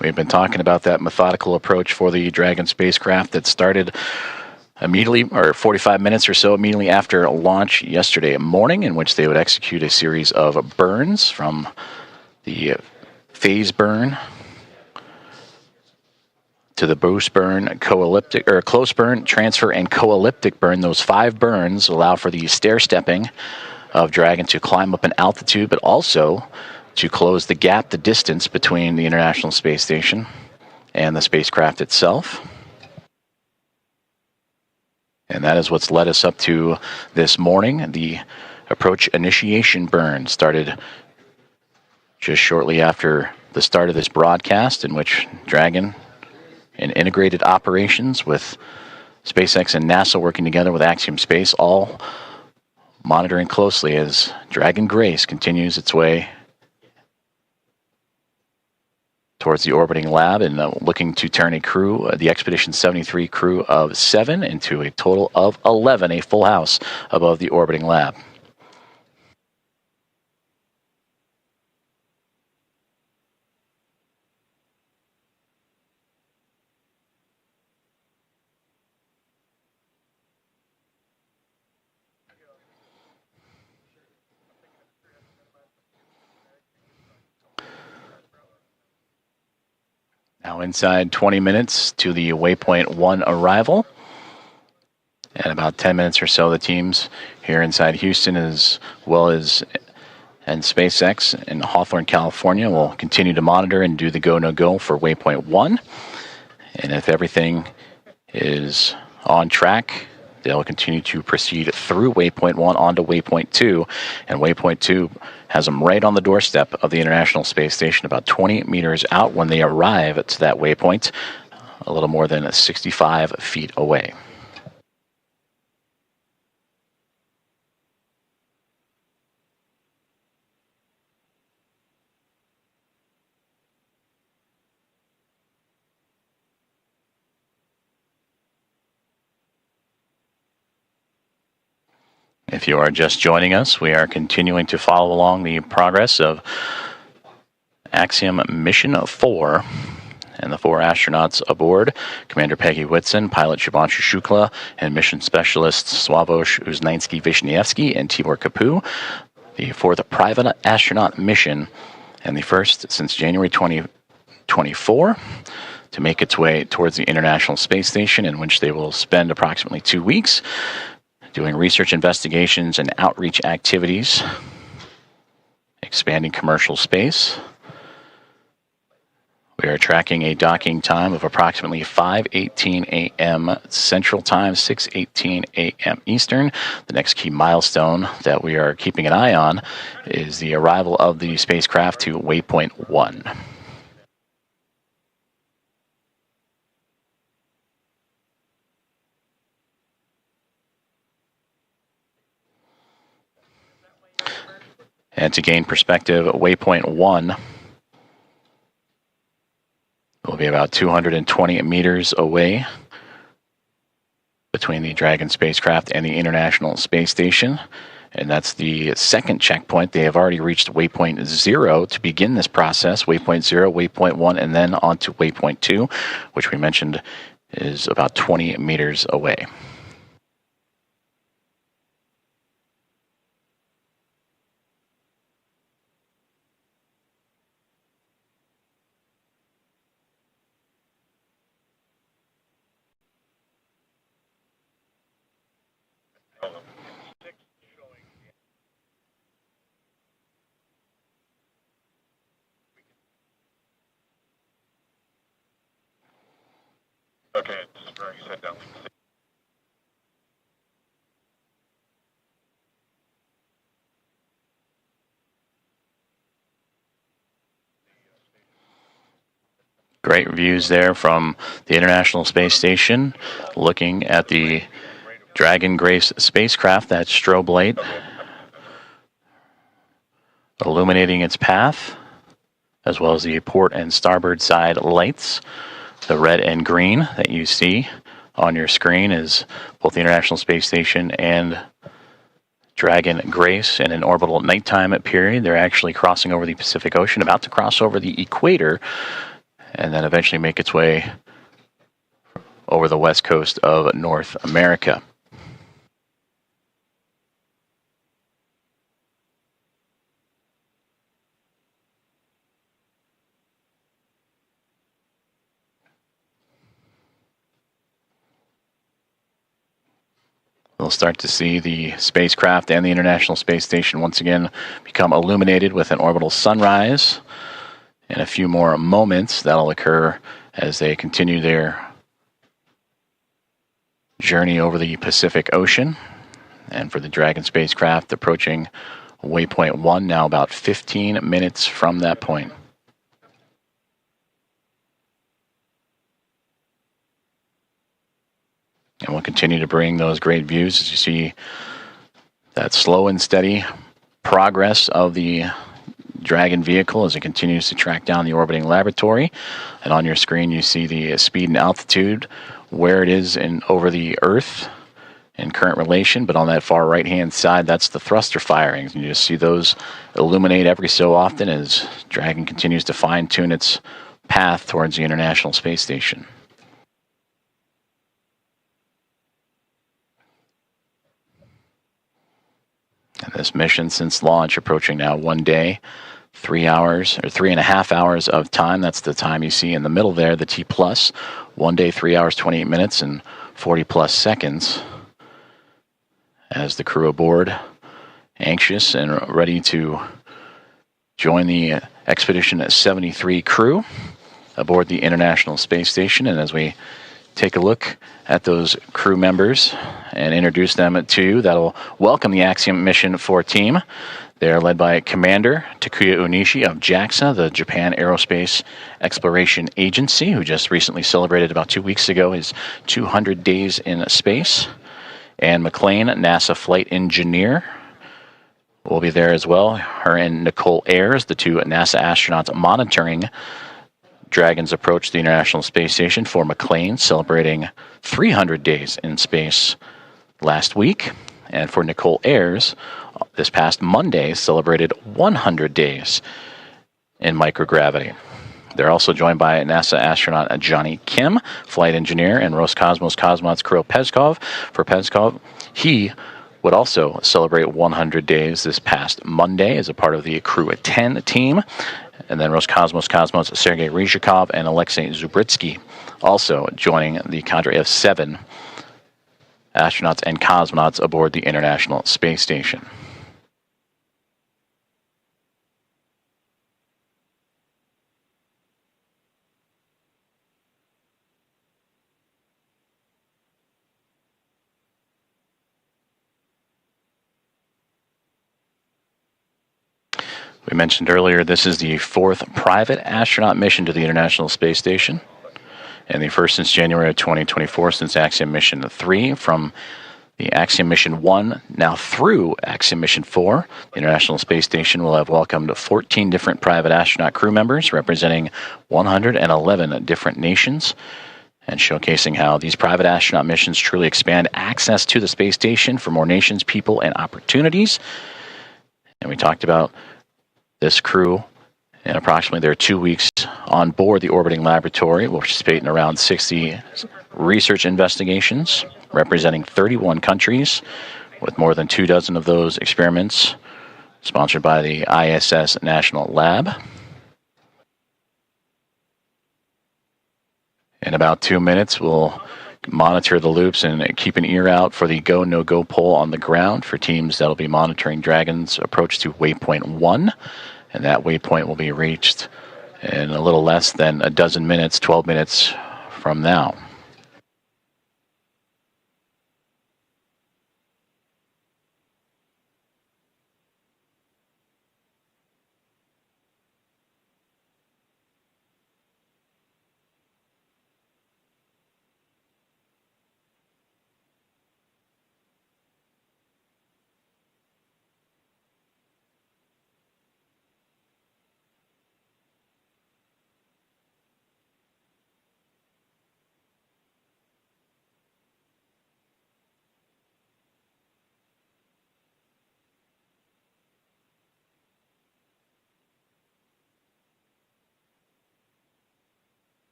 We've been talking about that methodical approach for the Dragon spacecraft that started immediately, or 45 minutes or so immediately after launch yesterday morning, in which they would execute a series of burns from the phase burn to the boost burn, co-elliptic, or close burn, transfer, and co-elliptic burn. Those 5 burns allow for the stair-stepping of Dragon to climb up in altitude, but also to close the gap, the distance between the International Space Station and the spacecraft itself. And that is what's led us up to this morning. The approach initiation burn started just shortly after the start of this broadcast, in which Dragon, in integrated operations with SpaceX and NASA working together with Axiom Space, all monitoring closely as Dragon Grace continues its way towards the orbiting lab and looking to turn a crew, the Expedition 73 crew of 7 into a total of 11, a full house above the orbiting lab. Now inside 20 minutes to the Waypoint 1 arrival. And about 10 minutes or so, the teams here inside Houston as well as and SpaceX in Hawthorne, California will continue to monitor and do the go, no-go for Waypoint 1. And if everything is on track, they'll continue to proceed through Waypoint 1 onto Waypoint 2. And Waypoint 2 has them right on the doorstep of the International Space Station, about 20 meters out when they arrive to that waypoint, a little more than 65 feet away. If you are just joining us, we are continuing to follow along the progress of Axiom Mission 4 and the 4 astronauts aboard, Commander Peggy Whitson, pilot Shubhanshu Shukla, and mission specialists Sławosz Uznański and Tibor Kapu, the 4th private astronaut mission and the first since January 2024 to make its way towards the International Space Station, in which they will spend approximately 2 weeks doing research investigations and outreach activities, expanding commercial space. We are tracking a docking time of approximately 5:18 a.m. Central Time, 6:18 a.m. Eastern. The next key milestone that we are keeping an eye on is the arrival of the spacecraft to Waypoint 1. And to gain perspective, Waypoint 1 will be about 220 meters away between the Dragon spacecraft and the International Space Station. And that's the second checkpoint. They have already reached Waypoint 0 to begin this process. Waypoint 0, Waypoint 1, and then on to Waypoint 2, which we mentioned is about 20 meters away. Okay, just very set down. Great views there from the International Space Station, looking at the Dragon Grace spacecraft, that strobe light illuminating its path, as well as the port and starboard side lights. The red and green that you see on your screen is both the International Space Station and Dragon Grace in an orbital nighttime period. They're actually crossing over the Pacific Ocean, about to cross over the equator, and then eventually make its way over the west coast of North America. We'll start to see the spacecraft and the International Space Station once again become illuminated with an orbital sunrise. In a few more moments, that'll occur as they continue their journey over the Pacific Ocean. And for the Dragon spacecraft approaching Waypoint 1, now about 15 minutes from that point. And we'll continue to bring those great views as you see that slow and steady progress of the Dragon vehicle as it continues to track down the orbiting laboratory. And on your screen, you see the speed and altitude, where it is over the Earth in current relation. But on that far right-hand side, that's the thruster firings. And you just see those illuminate every so often as Dragon continues to fine-tune its path towards the International Space Station. And this mission since launch approaching now 1 day, 3 hours, or 3.5 hours of time. That's the time you see in the middle there, the T+. 1 day, 3 hours, 28 minutes, and 40+ seconds. As the crew aboard, anxious and ready to join the Expedition 73 crew aboard the International Space Station. And as we take a look at those crew members and introduce them to you, that'll welcome the Axiom Mission 4 team. They are led by Commander Takuya Onishi of JAXA, the Japan Aerospace Exploration Agency, who just recently celebrated about 2 weeks ago his 200 days in space. Anne McLean, NASA flight engineer, will be there as well. Her and Nicole Ayers, the two NASA astronauts monitoring Dragon's approach to the International Space Station. For McLean, celebrating 300 days in space last week. And for Nicole Ayers, this past Monday, celebrated 100 days in microgravity. They're also joined by NASA astronaut Johnny Kim, flight engineer, and Roscosmos cosmonauts Kirill Peskov. For Peskov, he would also celebrate 100 days this past Monday as a part of the Crew at 10 team. And then Roscosmos cosmonauts Sergei Ryzhikov and Alexei Zubritsky also joining the cadre of 7 astronauts and cosmonauts aboard the International Space Station. We mentioned earlier this is the 4th private astronaut mission to the International Space Station, and the first since January of 2024, since Axiom Mission 3, from the Axiom Mission 1 now through Axiom Mission 4. The International Space Station will have welcomed 14 different private astronaut crew members representing 111 different nations, and showcasing how these private astronaut missions truly expand access to the space station for more nations, people, and opportunities. And we talked about this crew, and approximately their 2 weeks on board the orbiting laboratory, will participate in around 60 research investigations representing 31 countries, with more than 24 of those experiments sponsored by the ISS National Lab. In about 2 minutes, we'll monitor the loops and keep an ear out for the go, no-go poll on the ground for teams that'll be monitoring Dragon's approach to Waypoint 1. And that waypoint will be reached in a little less than a dozen minutes, 12 minutes from now.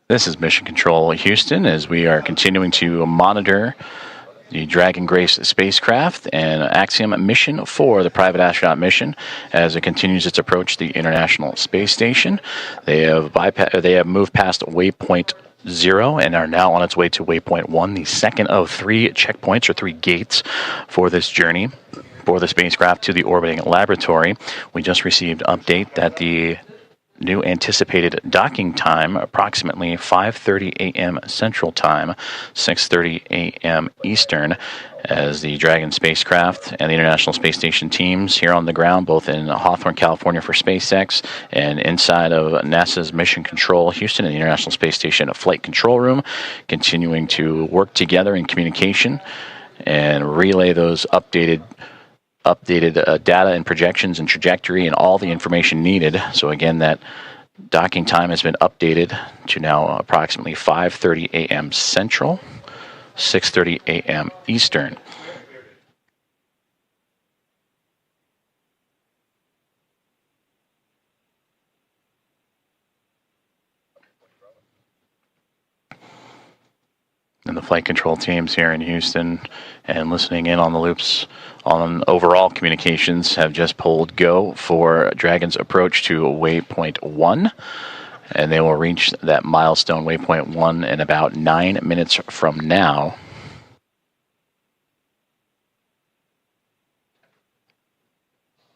This is Mission Control Houston, as we are continuing to monitor the Dragon Grace spacecraft and Axiom Mission 4, the private astronaut mission, as it continues its approach to the International Space Station. They have moved past Waypoint 0 and are now on its way to Waypoint 1, the second of 3 checkpoints or 3 gates for this journey. for the spacecraft to the orbiting laboratory. We just received update that the new anticipated docking time, approximately 5:30 a.m. Central Time, 6:30 a.m. Eastern, as the Dragon spacecraft and the International Space Station teams here on the ground, both in Hawthorne, California for SpaceX and inside of NASA's Mission Control Houston and the International Space Station Flight Control Room, continuing to work together in communication and relay those updated data and projections and trajectory and all the information needed. So again, that docking time has been updated to now approximately 5:30 a.m. Central, 6:30 a.m. Eastern. And the flight control teams here in Houston and listening in on the loops on overall communications have just pulled go for Dragon's approach to Waypoint 1. And they will reach that milestone, Waypoint 1, in about 9 minutes from now.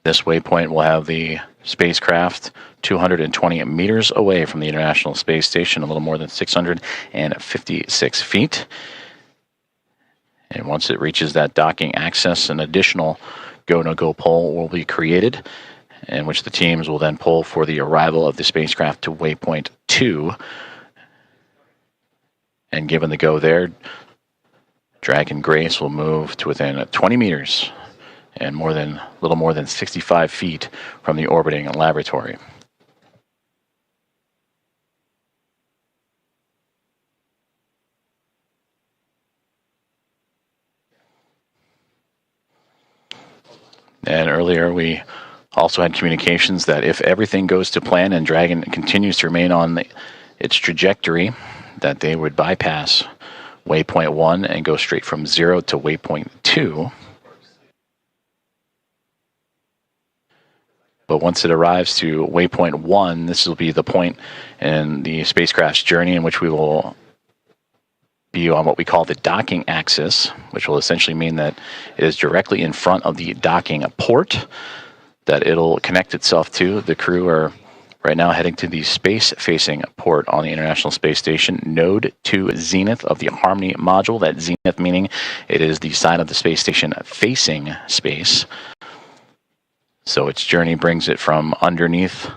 This waypoint will have the spacecraft 220 meters away from the International Space Station, a little more than 656 feet. And once it reaches that docking access, an additional go-no-go pole will be created, in which the teams will then pull for the arrival of the spacecraft to Waypoint 2. And given the go there, Dragon Grace will move to within 20 meters and little more than 65 feet from the orbiting laboratory. And earlier we also had communications that if everything goes to plan and Dragon continues to remain on its trajectory, that they would bypass Waypoint 1 and go straight from 0 to Waypoint 2. But once it arrives to Waypoint 1, this will be the point in the spacecraft's journey in which we will be on what we call the docking axis, which will essentially mean that it is directly in front of the docking port that it'll connect itself to. The crew are right now heading to the space-facing port on the International Space Station, node to zenith of the Harmony module. That zenith meaning it is the side of the space station facing space. So its journey brings it from underneath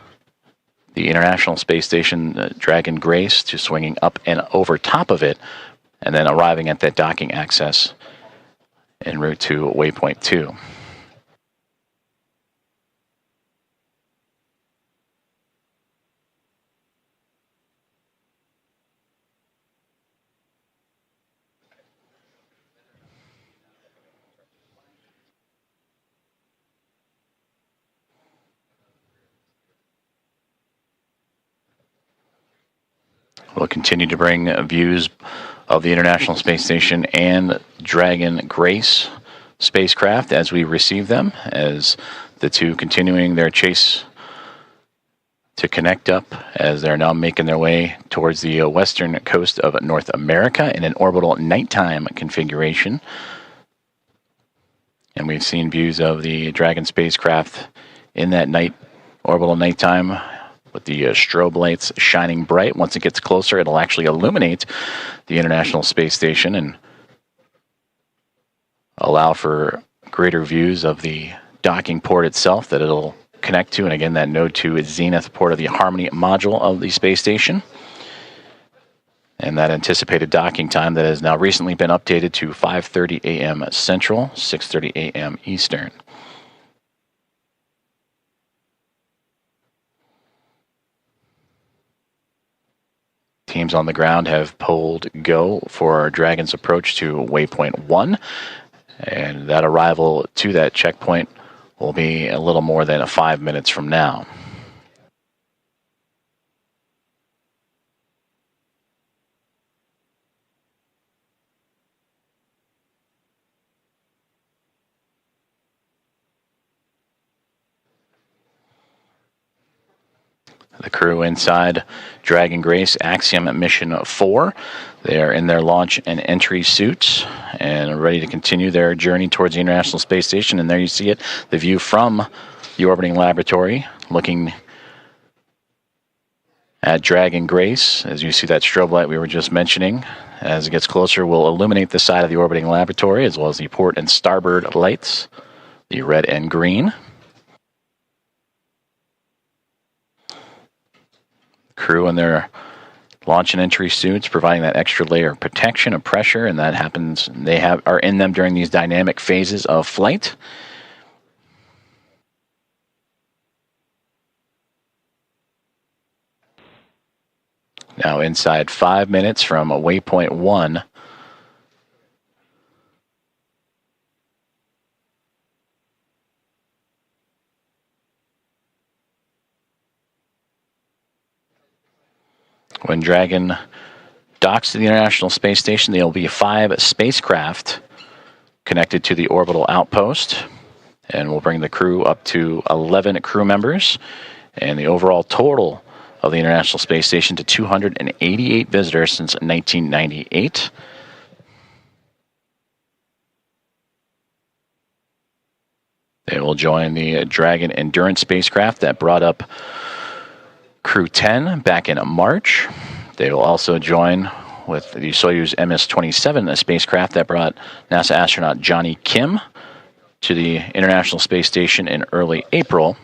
the International Space Station, Dragon Grace, to swinging up and over top of it, and then arriving at that docking access en route to Waypoint 2. We'll continue to bring views of the International Space Station and Dragon Grace spacecraft as we receive them, as the two continuing their chase to connect up as they're now making their way towards the western coast of North America in an orbital nighttime configuration. And we've seen views of the Dragon spacecraft in that orbital nighttime, with the strobe lights shining bright. Once it gets closer, it'll actually illuminate the International Space Station and allow for greater views of the docking port itself that it'll connect to. And again, that node to its zenith port of the Harmony module of the space station. And that anticipated docking time that has now recently been updated to 5:30 a.m. Central, 6:30 a.m. Eastern. Teams on the ground have pulled go for Dragon's approach to Waypoint 1, and that arrival to that checkpoint will be a little more than 5 minutes from now. The crew inside Dragon Grace Axiom Mission 4. They are in their launch and entry suits and ready to continue their journey towards the International Space Station. And there you see it, the view from the orbiting laboratory, looking at Dragon Grace. As you see that strobe light we were just mentioning, as it gets closer, will illuminate the side of the orbiting laboratory, as well as the port and starboard lights, the red and green. Crew in their launch and entry suits, providing that extra layer of protection and pressure, and that happens, are in them during these dynamic phases of flight. Now inside 5 minutes from Waypoint 1. When Dragon docks to the International Space Station, there will be 5 spacecraft connected to the orbital outpost, and we'll bring the crew up to 11 crew members, and the overall total of the International Space Station to 288 visitors since 1998. They will join the Dragon Endurance spacecraft that brought up Crew 10 back in March. They will also join with the Soyuz MS-27, a spacecraft that brought NASA astronaut Johnny Kim to the International Space Station in early April.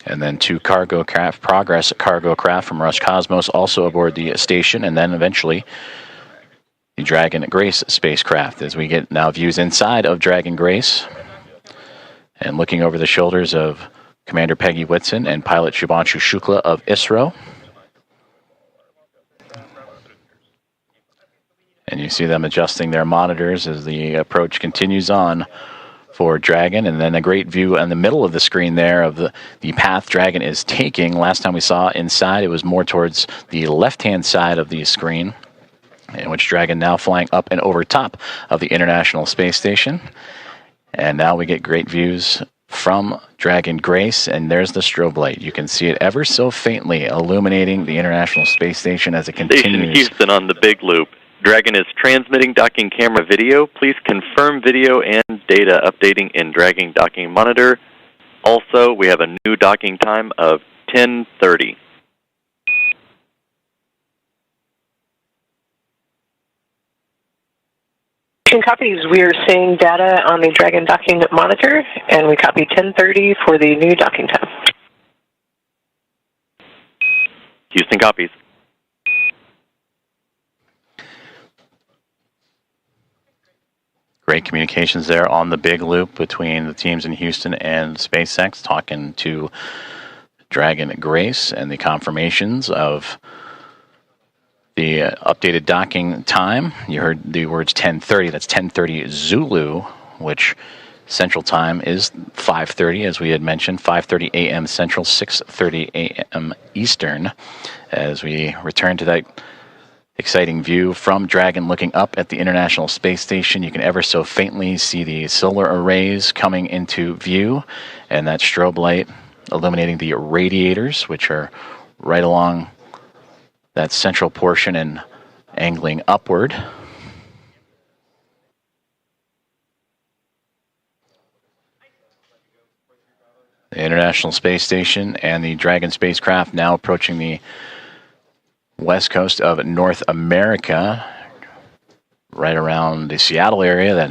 And then 2 cargo craft, Progress cargo craft from Roscosmos also aboard the station, and then eventually the Dragon Grace spacecraft. As we get now views inside of Dragon Grace and looking over the shoulders of Commander Peggy Whitson and pilot Shubhanshu Shukla of ISRO. And you see them adjusting their monitors as the approach continues on for Dragon. And then a great view in the middle of the screen there of the path Dragon is taking. Last time we saw inside, it was more towards the left-hand side of the screen, in which Dragon now flying up and over top of the International Space Station. And now we get great views from Dragon Grace, and there's the strobe light. You can see it ever so faintly illuminating the International Space Station as it continues. Station Houston on the Big Loop. Dragon is transmitting docking camera video. Please confirm video and data updating in Dragon Docking Monitor. Also, we have a new docking time of 10:30. Copies. We are seeing data on the Dragon Docking Monitor, and we copy 10:30 for the new docking time. Houston copies. Great communications there on the Big Loop between the teams in Houston and SpaceX, talking to Dragon Grace and the confirmations of the updated docking time. You heard the words 10:30. That's 10:30 Zulu, which Central Time is 5:30, as we had mentioned, 5:30 a.m. Central, 6:30 a.m. Eastern, as we return to that exciting view from Dragon looking up at the International Space Station. You can ever so faintly see the solar arrays coming into view, and that strobe light illuminating the radiators, which are right along that central portion and angling upward. The International Space Station and the Dragon spacecraft now approaching the west coast of North America, right around the Seattle area, that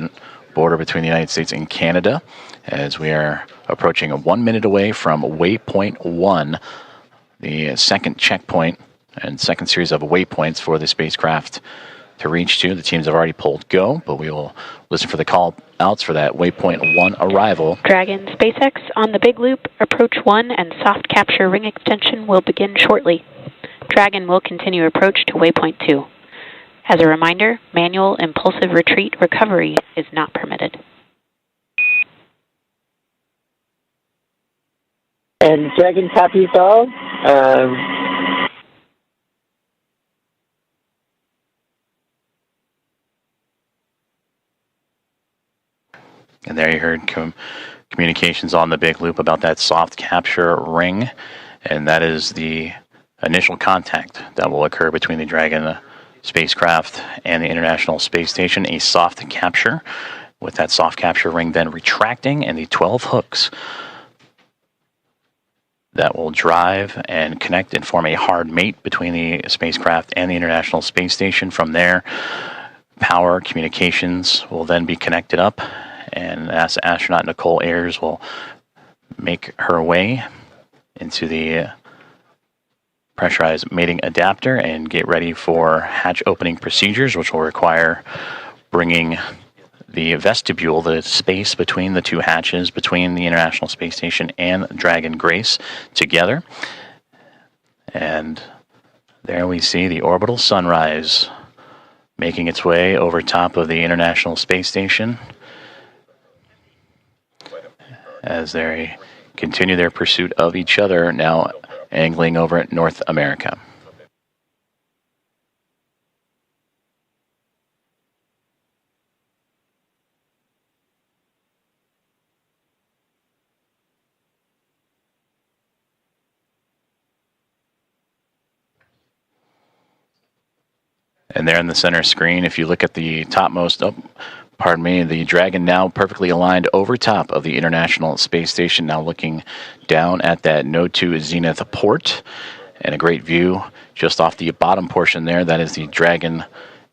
border between the United States and Canada, as we are approaching 1 minute away from Waypoint 1, the second checkpoint and second series of waypoints for the spacecraft to reach to. The teams have already pulled go, but we will listen for the call outs for that Waypoint 1 arrival. Dragon SpaceX on the Big Loop, approach 1 and soft capture ring extension will begin shortly. Dragon will continue approach to Waypoint 2. As a reminder, manual impulsive retreat recovery is not permitted. And Dragon copies all. And there you heard communications on the Big Loop about that soft capture ring And that is the initial contact that will occur between the Dragon spacecraft and the International Space Station, a soft capture, with that soft capture ring then retracting and the 12 hooks that will drive and connect and form a hard mate between the spacecraft and the International Space Station. From there, power communications will then be connected up, and NASA astronaut Nicole Ayers will make her way into the pressurized mating adapter and get ready for hatch opening procedures, which will require bringing the vestibule, the space between the two hatches, between the International Space Station and Dragon Grace, together. And there we see the orbital sunrise making its way over top of the International Space Station as they continue their pursuit of each other, now angling over at North America. And there in the center screen, if you look at the topmost, the Dragon now perfectly aligned over top of the International Space Station, now looking down at that Node 2 Zenith port, and a great view just off the bottom portion there. That is the Dragon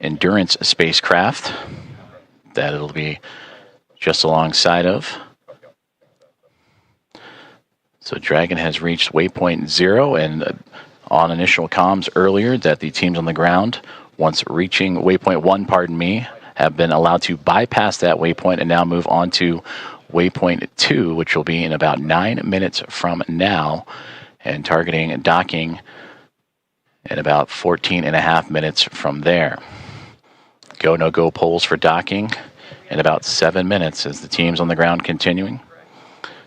Endurance spacecraft that it'll be just alongside of. So Dragon has reached waypoint 0, and on initial comms earlier that the teams on the ground, once reaching waypoint 1, have been allowed to bypass that waypoint and now move on to waypoint 2, which will be in about 9 minutes from now, and targeting docking in about 14.5 minutes from there. Go, no-go polls for docking in about 7 minutes as the teams on the ground continuing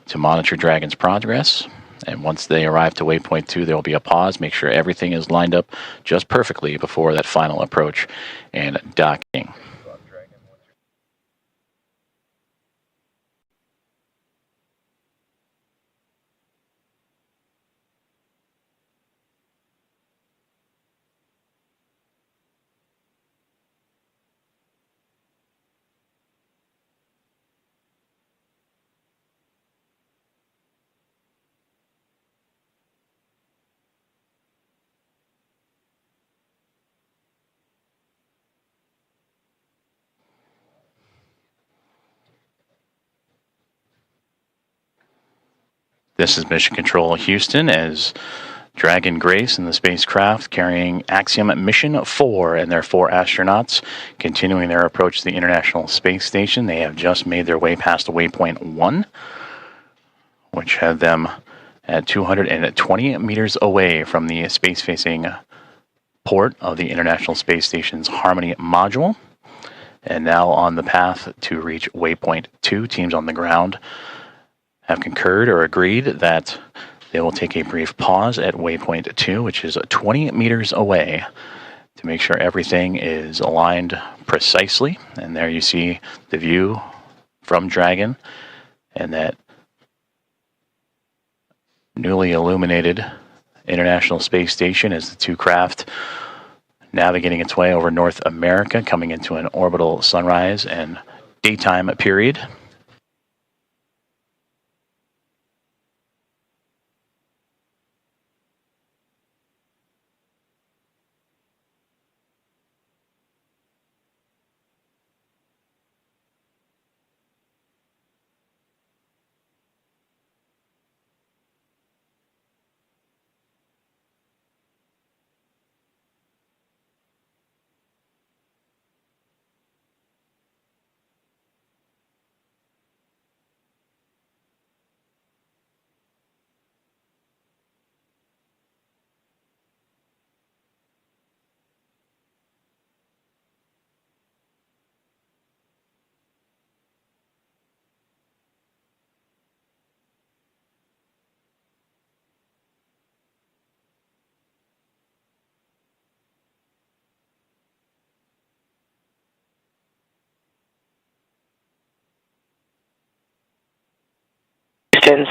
to monitor Dragon's progress. And once they arrive to waypoint 2, there will be a pause, make sure everything is lined up just perfectly before that final approach and docking. This is Mission Control Houston as Dragon Grace and the spacecraft carrying Axiom Mission 4 and their 4 astronauts continuing their approach to the International Space Station. They have just made their way past waypoint 1, which had them at 220 meters away from the space-facing port of the International Space Station's Harmony module. And now on the path to reach waypoint 2, teams on the ground have concurred or agreed that they will take a brief pause at waypoint 2, which is 20 meters away, to make sure everything is aligned precisely. And there you see the view from Dragon and that newly illuminated International Space Station as the two craft navigating its way over North America, coming into an orbital sunrise and daytime period.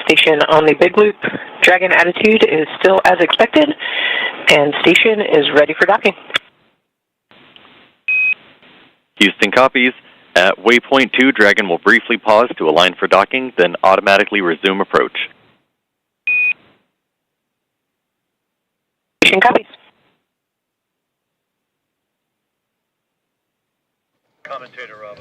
Station on the big loop. Dragon attitude is still as expected, and station is ready for docking. Houston copies. At waypoint 2, Dragon will briefly pause to align for docking, then automatically resume approach. Station copies. Commentator Rob.